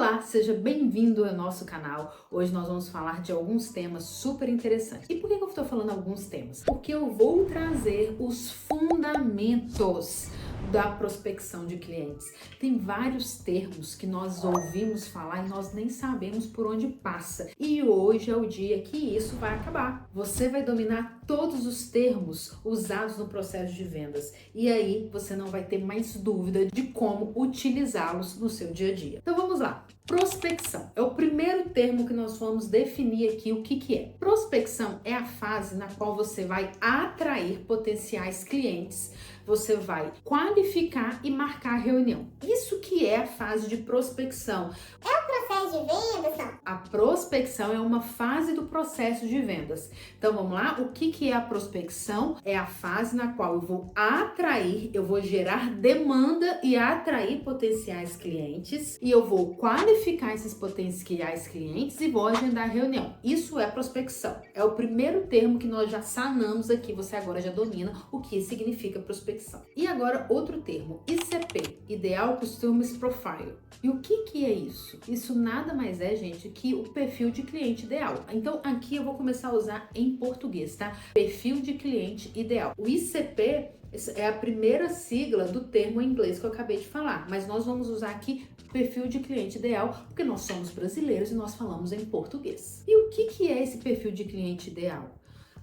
Olá, seja bem-vindo ao nosso canal. Hoje nós vamos falar de alguns temas super interessantes. E por que eu estou falando alguns temas? Porque eu vou trazer os fundamentos da prospecção de clientes. Tem vários termos que nós ouvimos falar e nós nem sabemos por onde passa. E hoje é o dia que isso vai acabar. Você vai dominar todos os termos usados no processo de vendas. E aí você não vai ter mais dúvida de como utilizá-los no seu dia a dia. Então vamos lá. Prospecção é o primeiro termo que nós vamos definir aqui o que é. Prospecção é a fase na qual você vai atrair potenciais clientes, você vai qualificar e marcar a reunião. Isso que é a fase de prospecção. É o processo de vendas, não? A prospecção é uma fase do processo de vendas. Então vamos lá, o que é a prospecção? É a fase na qual eu vou atrair, eu vou gerar demanda e atrair potenciais clientes e eu vou qualificar esses potenciais clientes e vou agendar a reunião. Isso é prospecção. É o primeiro termo que nós já sanamos aqui, você agora já domina o que significa prospecção. E agora outro termo, ICP, Ideal Customers Profile. E o que é isso? Isso nada mais é, gente, que o perfil de cliente ideal. Então aqui eu vou começar a usar em português, tá? Perfil de cliente ideal. O ICP é a primeira sigla do termo em inglês que eu acabei de falar, mas nós vamos usar aqui perfil de cliente ideal, porque nós somos brasileiros e nós falamos em português. E o que é esse perfil de cliente ideal?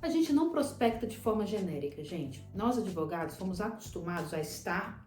A gente não prospecta de forma genérica, gente. Nós, advogados, fomos acostumados a estar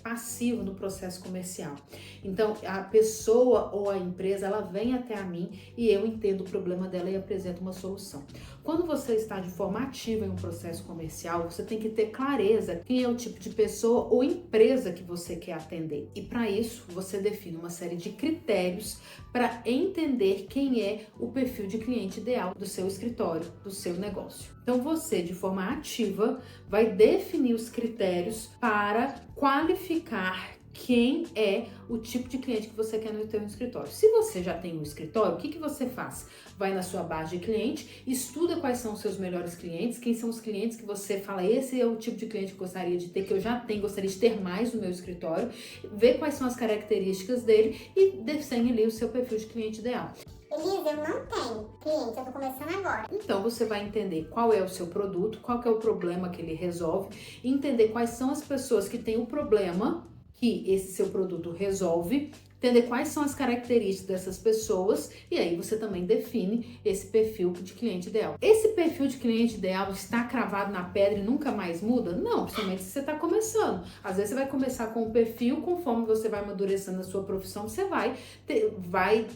passivo no processo comercial. Então, a pessoa ou a empresa, ela vem até a mim e eu entendo o problema dela e apresento uma solução. Quando você está de forma ativa em um processo comercial, você tem que ter clareza quem é o tipo de pessoa ou empresa que você quer atender. E para isso, você define uma série de critérios para entender quem é o perfil de cliente ideal do seu escritório, do seu negócio. Então você, de forma ativa, vai definir os critérios para qualificar quem é o tipo de cliente que você quer no seu escritório. Se você já tem um escritório, o que você faz? Vai na sua base de cliente, estuda quais são os seus melhores clientes, quem são os clientes que você fala, esse é o tipo de cliente que eu gostaria de ter, que eu já tenho, gostaria de ter mais no meu escritório, vê quais são as características dele e desenhe ali o seu perfil de cliente ideal. Elisa, eu não tenho cliente, eu tô começando agora. Então você vai entender qual é o seu produto, qual que é o problema que ele resolve, e entender quais são as pessoas que têm o problema que esse seu produto resolve, entender quais são as características dessas pessoas e aí você também define esse perfil de cliente ideal. Esse perfil de cliente ideal está cravado na pedra e nunca mais muda? Não, principalmente se você está começando. Às vezes você vai começar com um perfil, conforme você vai amadurecendo a sua profissão, você vai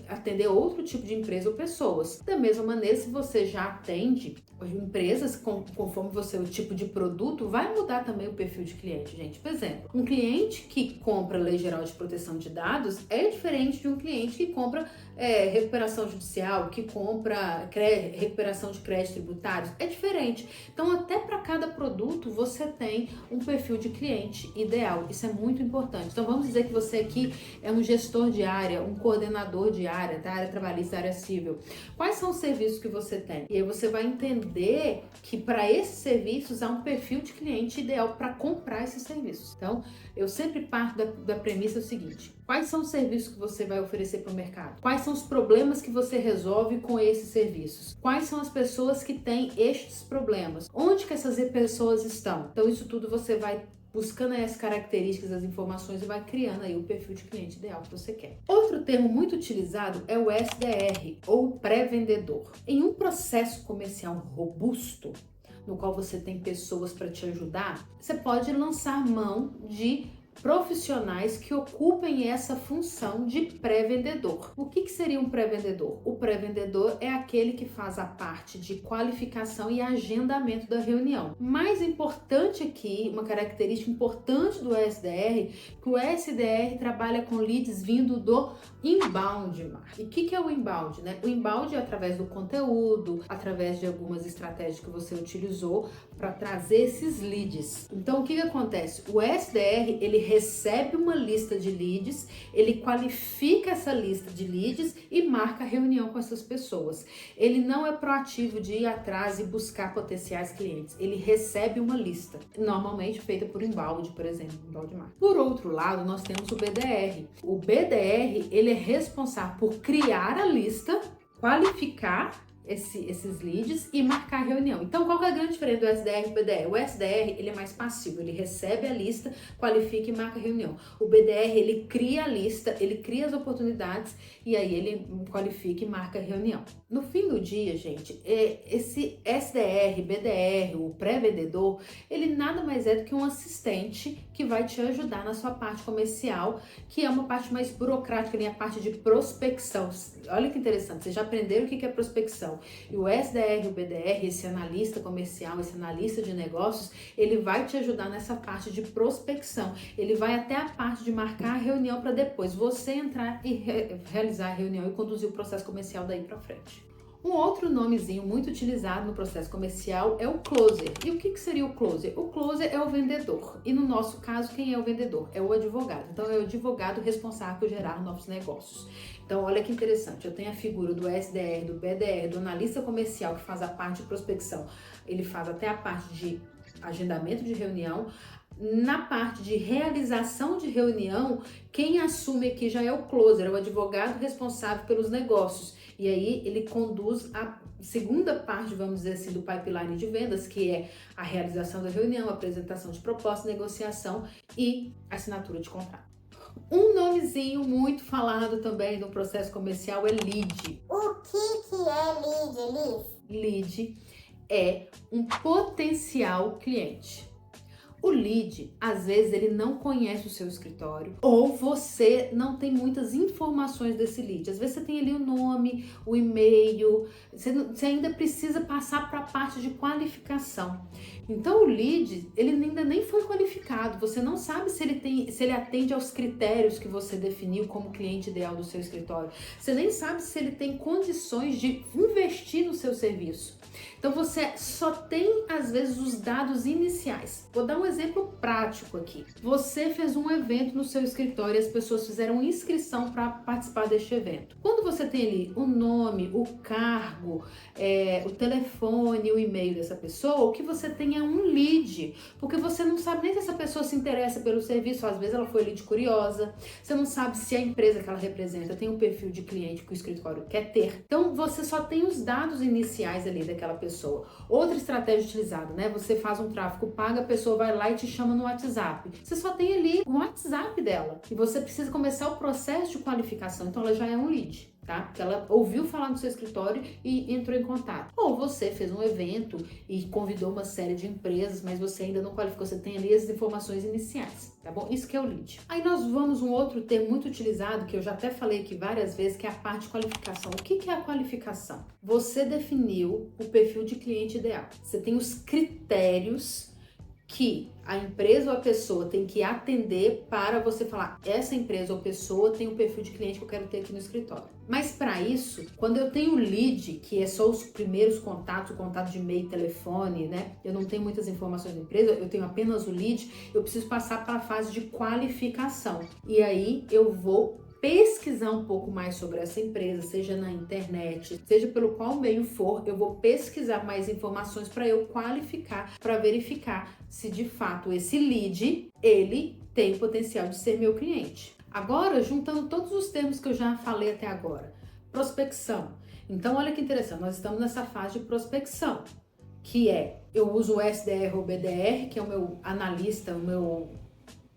atender outro tipo de empresa ou pessoas. Da mesma maneira, se você já atende empresas, conforme você, o tipo de produto, vai mudar também o perfil de cliente, gente. Por exemplo, um cliente que compra Lei Geral de Proteção de Dados é diferente de um cliente que compra recuperação judicial, que compra recuperação de créditos tributários, é diferente. Então, até para cada produto, você tem um perfil de cliente ideal. Isso é muito importante. Então, vamos dizer que você aqui é um gestor de área, um coordenador de área, da área trabalhista, da área civil. Quais são os serviços que você tem? E aí você vai entender que para esses serviços há um perfil de cliente ideal para comprar esses serviços. Então, eu sempre parto da premissa seguinte: quais são os serviços que você vai oferecer para o mercado? Quais são os problemas que você resolve com esses serviços? Quais são as pessoas que têm estes problemas? Onde que essas pessoas estão? Então, isso tudo você vai buscando aí as características, as informações e vai criando aí o perfil de cliente ideal que você quer. Outro termo muito utilizado é o SDR, ou pré-vendedor. Em um processo comercial robusto, no qual você tem pessoas para te ajudar, você pode lançar mão de profissionais que ocupem essa função de pré-vendedor. O que seria um pré-vendedor? O pré-vendedor é aquele que faz a parte de qualificação e agendamento da reunião. Mais importante aqui, uma característica importante do SDR, que o SDR trabalha com leads vindo do inbound marketing. E o que é o inbound, né? O inbound é através do conteúdo, através de algumas estratégias que você utilizou para trazer esses leads. Então, o que acontece? O SDR, ele recebe uma lista de leads, ele qualifica essa lista de leads e marca reunião com essas pessoas. Ele não é proativo de ir atrás e buscar potenciais clientes. Ele recebe uma lista, normalmente feita por inbound, por exemplo, inbound marketing. Por outro lado, nós temos o BDR. O BDR, ele é responsável por criar a lista, qualificar esses leads e marcar a reunião. Então, qual que é a grande diferença do SDR e do BDR? O SDR, ele é mais passivo, ele recebe a lista, qualifica e marca a reunião. O BDR, ele cria a lista, ele cria as oportunidades e aí ele qualifica e marca a reunião. No fim do dia, gente, esse SDR, BDR, o pré-vendedor, ele nada mais é do que um assistente que vai te ajudar na sua parte comercial, que é uma parte mais burocrática, nem a parte de prospecção. Olha que interessante, vocês já aprenderam o que é prospecção. E o SDR, o BDR, esse analista comercial, esse analista de negócios, ele vai te ajudar nessa parte de prospecção. Ele vai até a parte de marcar a reunião para depois você entrar e realizar a reunião e conduzir o processo comercial daí para frente. Um outro nomezinho muito utilizado no processo comercial é o closer. E o que seria o closer? O closer é o vendedor. E no nosso caso, quem é o vendedor? É o advogado. Então, é o advogado responsável por gerar novos negócios. Então, olha que interessante. Eu tenho a figura do SDR, do BDR, do analista comercial que faz a parte de prospecção. Ele faz até a parte de agendamento de reunião. Na parte de realização de reunião, quem assume aqui já é o closer, é o advogado responsável pelos negócios. E aí ele conduz a segunda parte, vamos dizer assim, do pipeline de vendas, que é a realização da reunião, a apresentação de proposta, negociação e assinatura de contrato. Um nomezinho muito falado também no processo comercial é lead. O que é lead, Elis? Lead é um potencial cliente. O lead, às vezes, ele não conhece o seu escritório ou você não tem muitas informações desse lead. Às vezes você tem ali o nome, o e-mail, você ainda precisa passar para a parte de qualificação. Então o lead, ele ainda nem foi qualificado, você não sabe se ele atende aos critérios que você definiu como cliente ideal do seu escritório. Você nem sabe se ele tem condições de investir no seu serviço. Então você só tem, às vezes, os dados iniciais. Vou dar um exemplo prático aqui. Você fez um evento no seu escritório e as pessoas fizeram inscrição para participar deste evento. Quando você tem ali o nome, o cargo, o telefone, o e-mail dessa pessoa, o que você tem é um lead, porque você não sabe nem se essa pessoa se interessa pelo serviço, às vezes ela foi lead curiosa, você não sabe se a empresa que ela representa tem um perfil de cliente que o escritório quer ter. Então você só tem os dados iniciais ali daquela pessoa. Outra estratégia utilizada, né? Você faz um tráfego pago, a pessoa vai lá e te chama no WhatsApp. Você só tem ali o WhatsApp dela e você precisa começar o processo de qualificação. Então ela já é um lead, tá? Porque ela ouviu falar no seu escritório e entrou em contato. Ou você fez um evento e convidou uma série de empresas, mas você ainda não qualificou, você tem ali as informações iniciais, tá bom? Isso que é o lead. Aí nós vamos um outro termo muito utilizado, que eu já até falei aqui várias vezes, que é a parte de qualificação. O que é a qualificação? Você definiu o perfil de cliente ideal. Você tem os critérios que a empresa ou a pessoa tem que atender para você falar, essa empresa ou pessoa tem o perfil de cliente que eu quero ter aqui no escritório. Mas para isso, quando eu tenho o lead, que é só os primeiros contatos, o contato de e-mail, telefone, né? Eu não tenho muitas informações da empresa, eu tenho apenas o lead, eu preciso passar para a fase de qualificação. E aí eu vou pesquisar um pouco mais sobre essa empresa, seja na internet, seja pelo qual meio for, eu vou pesquisar mais informações para eu qualificar, para verificar se de fato esse lead, ele tem o potencial de ser meu cliente. Agora, juntando todos os termos que eu já falei até agora, prospecção. Então, olha que interessante, nós estamos nessa fase de prospecção, que é, eu uso o SDR ou BDR, que é o meu analista, o meu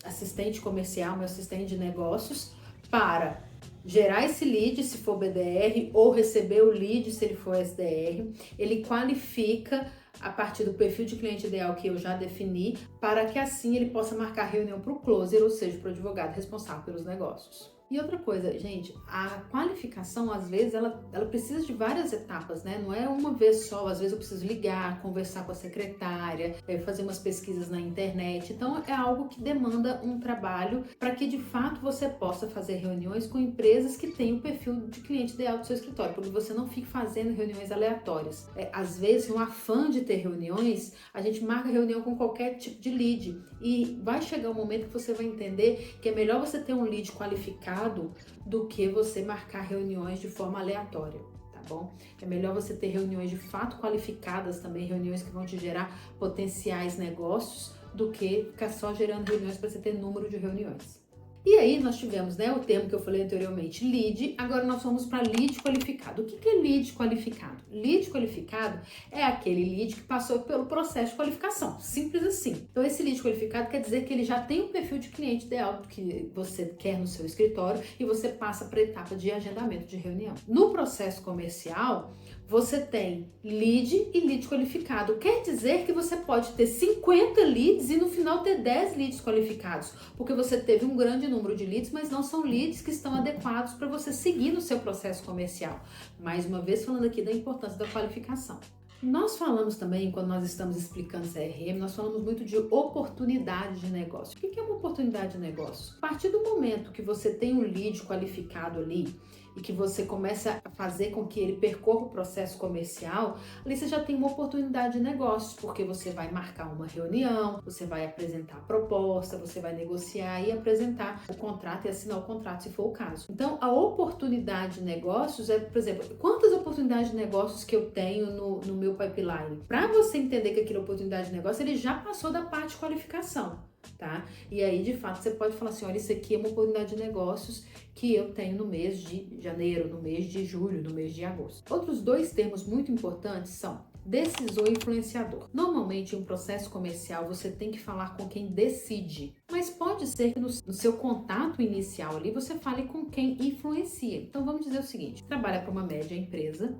assistente comercial, meu assistente de negócios, para gerar esse lead, se for BDR, ou receber o lead, se ele for SDR. Ele qualifica a partir do perfil de cliente ideal que eu já defini, para que assim ele possa marcar reunião para o closer, ou seja, para o advogado responsável pelos negócios. E outra coisa, gente, a qualificação, às vezes, ela precisa de várias etapas, né? Não é uma vez só, às vezes eu preciso ligar, conversar com a secretária, fazer umas pesquisas na internet. Então, é algo que demanda um trabalho para que, de fato, você possa fazer reuniões com empresas que têm o perfil de cliente ideal do seu escritório, porque você não fique fazendo reuniões aleatórias. Às vezes, um afã de ter reuniões, a gente marca reunião com qualquer tipo de lead e vai chegar um momento que você vai entender que é melhor você ter um lead qualificado do que você marcar reuniões de forma aleatória, tá bom? É melhor você ter reuniões de fato qualificadas também, reuniões que vão te gerar potenciais negócios, do que ficar só gerando reuniões para você ter número de reuniões. E aí nós tivemos, né, o termo que eu falei anteriormente, lead, agora nós vamos para lead qualificado. O que é lead qualificado? Lead qualificado é aquele lead que passou pelo processo de qualificação, simples assim. Então esse lead qualificado quer dizer que ele já tem o perfil de cliente ideal que você quer no seu escritório e você passa para a etapa de agendamento de reunião. No processo comercial, você tem lead e lead qualificado. Quer dizer que você pode ter 50 leads e no final ter 10 leads qualificados, porque você teve um grande número de leads, mas não são leads que estão adequados para você seguir no seu processo comercial. Mais uma vez falando aqui da importância da qualificação. Nós falamos também, quando nós estamos explicando CRM, nós falamos muito de oportunidade de negócio. O que é uma oportunidade de negócio? A partir do momento que você tem um lead qualificado ali e que você começa a fazer com que ele percorra o processo comercial, ali você já tem uma oportunidade de negócio, porque você vai marcar uma reunião, você vai apresentar a proposta, você vai negociar e apresentar o contrato e assinar o contrato, se for o caso. Então, a oportunidade de negócios é, por exemplo, quantas oportunidades de negócios que eu tenho no meu pipeline? Para você entender que aquilo é oportunidade de negócio, ele já passou da parte de qualificação, tá? E aí, de fato, você pode falar assim, olha, isso aqui é uma oportunidade de negócios que eu tenho no mês de janeiro, no mês de julho, no mês de agosto. Outros dois termos muito importantes são decisor e influenciador. Normalmente, em um processo comercial, você tem que falar com quem decide, mas pode ser que no seu contato inicial ali, você fale com quem influencia. Então, vamos dizer o seguinte, trabalha para uma média empresa,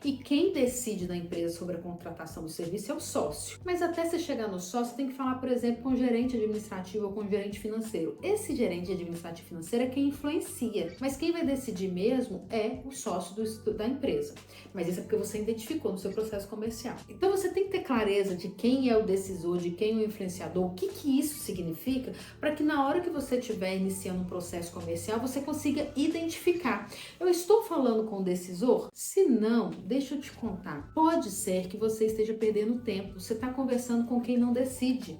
e quem decide na empresa sobre a contratação do serviço é o sócio. Mas até você chegar no sócio, tem que falar, por exemplo, com o gerente administrativo ou com o gerente financeiro. Esse gerente administrativo financeiro é quem influencia, mas quem vai decidir mesmo é o sócio da empresa. Mas isso é porque você identificou no seu processo comercial. Então você tem que ter clareza de quem é o decisor, de quem é o influenciador, o que isso significa, para que na hora que você estiver iniciando um processo comercial, você consiga identificar. Eu estou falando com o decisor? Se não, deixa eu te contar, pode ser que você esteja perdendo tempo, você está conversando com quem não decide.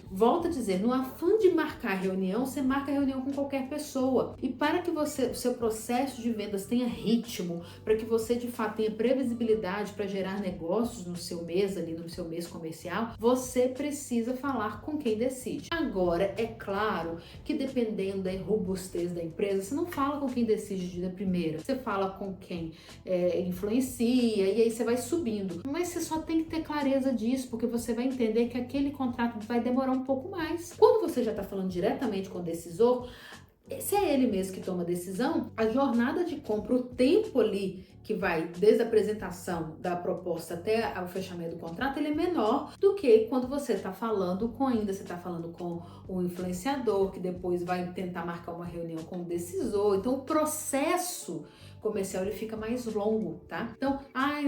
Volto a dizer, no afã de marcar reunião, você marca reunião com qualquer pessoa. E para que o seu processo de vendas tenha ritmo, para que você de fato tenha previsibilidade para gerar negócios no seu mês, ali no seu mês comercial, você precisa falar com quem decide. Agora, é claro que dependendo da robustez da empresa, você não fala com quem decide de primeira, você fala com quem influencia e aí você vai subindo. Mas você só tem que ter clareza disso, porque você vai entender que aquele contrato vai demorar um pouco mais. Quando você já está falando diretamente com o decisor, se é ele mesmo que toma a decisão, a jornada de compra, o tempo ali que vai desde a apresentação da proposta até o fechamento do contrato, ele é menor do que quando você está falando com o influenciador, que depois vai tentar marcar uma reunião com o decisor. Então o processo comercial ele fica mais longo, tá? Então,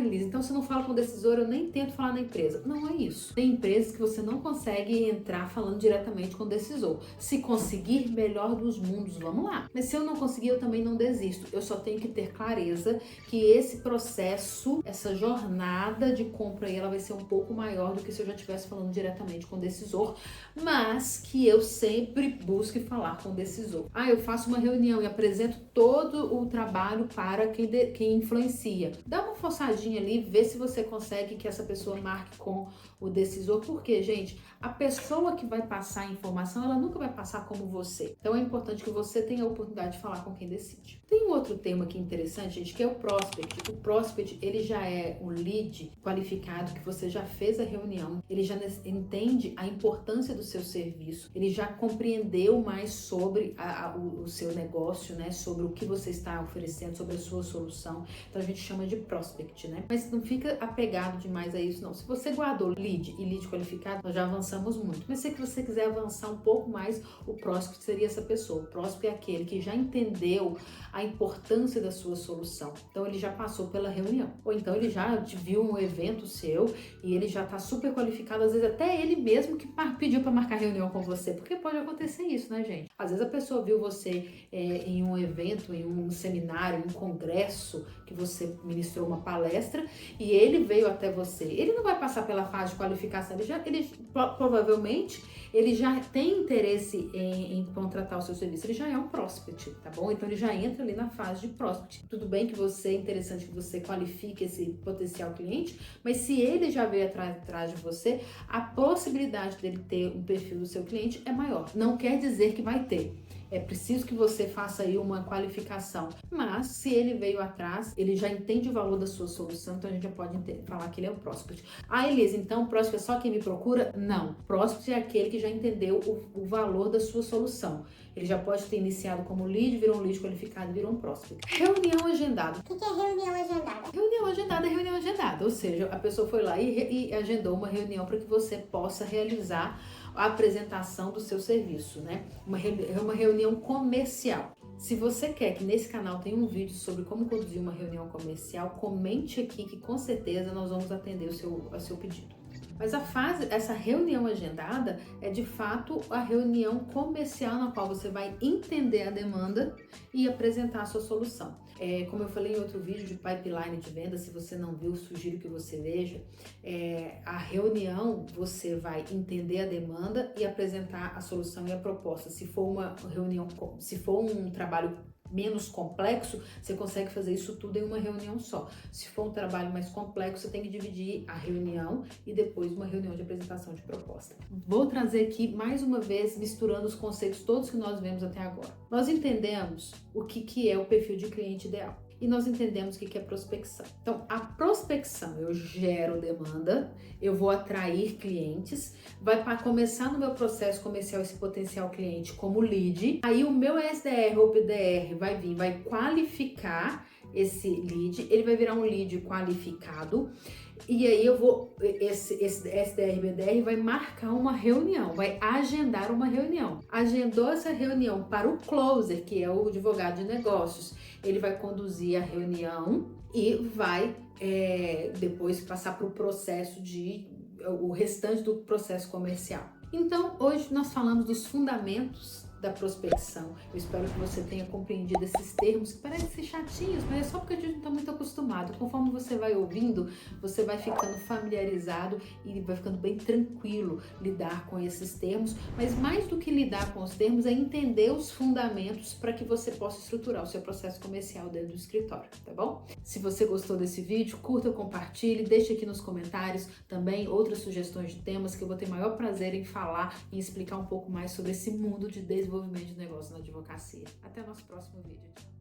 Liz, então você não fala com o decisor, eu nem tento falar na empresa. Não é isso. Tem empresas que você não consegue entrar falando diretamente com o decisor. Se conseguir, melhor dos mundos, vamos lá. Mas se eu não conseguir, eu também não desisto. Eu só tenho que ter clareza que esse processo, essa jornada de compra aí, ela vai ser um pouco maior do que se eu já estivesse falando diretamente com o decisor, mas que eu sempre busque falar com o decisor. Eu faço uma reunião e apresento todo o trabalho para quem influencia. Dá uma forçadinha ali, vê se você consegue que essa pessoa marque com o decisor, porque, gente, a pessoa que vai passar a informação, ela nunca vai passar como você. Então é importante que você tenha a oportunidade de falar com quem decide. Tem um outro tema aqui interessante, gente, que é o prospect. O prospect, ele já é um lead qualificado, que você já fez a reunião, ele já entende a importância do seu serviço, ele já compreendeu mais sobre o seu negócio, né, sobre o que você está oferecendo, sobre sobre a sua solução. Então a gente chama de prospect, né? Mas não fica apegado demais a isso, não. Se você guardou lead e lead qualificado, nós já avançamos muito. Mas se você quiser avançar um pouco mais, o prospect seria essa pessoa. O prospect é aquele que já entendeu a importância da sua solução. Então ele já passou pela reunião. Ou então ele já viu um evento seu e ele já está super qualificado, às vezes até ele mesmo que pediu para marcar reunião com você, porque pode acontecer isso, né, gente? Às vezes a pessoa viu você em um evento, em um seminário, em um congresso, que você ministrou uma palestra e ele veio até você. Ele não vai passar pela fase de qualificação, provavelmente ele já tem interesse em contratar o seu serviço, ele já é um prospect, tá bom? Então ele já entra ali na fase de prospect. Tudo bem que é interessante que você qualifique esse potencial cliente, mas se ele já veio atrás de você, a possibilidade dele ter um perfil do seu cliente é maior. Não quer dizer que vai ter. É preciso que você faça aí uma qualificação. Mas se ele veio atrás, ele já entende o valor da sua solução, então a gente já pode falar que ele é um prospect. Ah, Elisa, então o prospect é só quem me procura? Não. Prospect é aquele que já entendeu o valor da sua solução. Ele já pode ter iniciado como lead, virou um lead qualificado e virou um prospect. Reunião agendada. O que é reunião agendada? Reunião agendada é reunião agendada, ou seja, a pessoa foi lá e agendou uma reunião para que você possa realizar a apresentação do seu serviço, né? Uma reunião comercial. Se você quer que nesse canal tenha um vídeo sobre como conduzir uma reunião comercial, comente aqui que com certeza nós vamos atender o seu pedido. Mas essa reunião agendada é de fato a reunião comercial na qual você vai entender a demanda e apresentar a sua solução. Como eu falei em outro vídeo de pipeline de venda, se você não viu, sugiro que você veja. A reunião você vai entender a demanda e apresentar a solução e a proposta. Se for um trabalho menos complexo, você consegue fazer isso tudo em uma reunião só. Se for um trabalho mais complexo, você tem que dividir a reunião e depois uma reunião de apresentação de proposta. Vou trazer aqui mais uma vez, misturando os conceitos todos que nós vemos até agora. Nós entendemos o que é o perfil de cliente ideal. E nós entendemos o que é prospecção. Então, a prospecção, eu gero demanda, eu vou atrair clientes, vai começar no meu processo comercial esse potencial cliente como lead, aí o meu SDR ou PDR vai qualificar esse lead, ele vai virar um lead qualificado, e aí esse SDR, BDR vai marcar uma reunião, vai agendar uma reunião. Agendou essa reunião para o closer, que é o advogado de negócios, ele vai conduzir a reunião e vai depois passar para o processo o restante do processo comercial. Então, hoje nós falamos dos fundamentos da prospecção. Eu espero que você tenha compreendido esses termos que parecem ser chatinhos, mas é só porque a gente não está muito acostumado. Conforme você vai ouvindo, você vai ficando familiarizado e vai ficando bem tranquilo lidar com esses termos, mas mais do que lidar com os termos é entender os fundamentos para que você possa estruturar o seu processo comercial dentro do escritório, tá bom? Se você gostou desse vídeo, curta, compartilhe, deixe aqui nos comentários também outras sugestões de temas que eu vou ter maior prazer em falar e explicar um pouco mais sobre esse mundo de desenvolvimento de negócio na advocacia. Até o nosso próximo vídeo.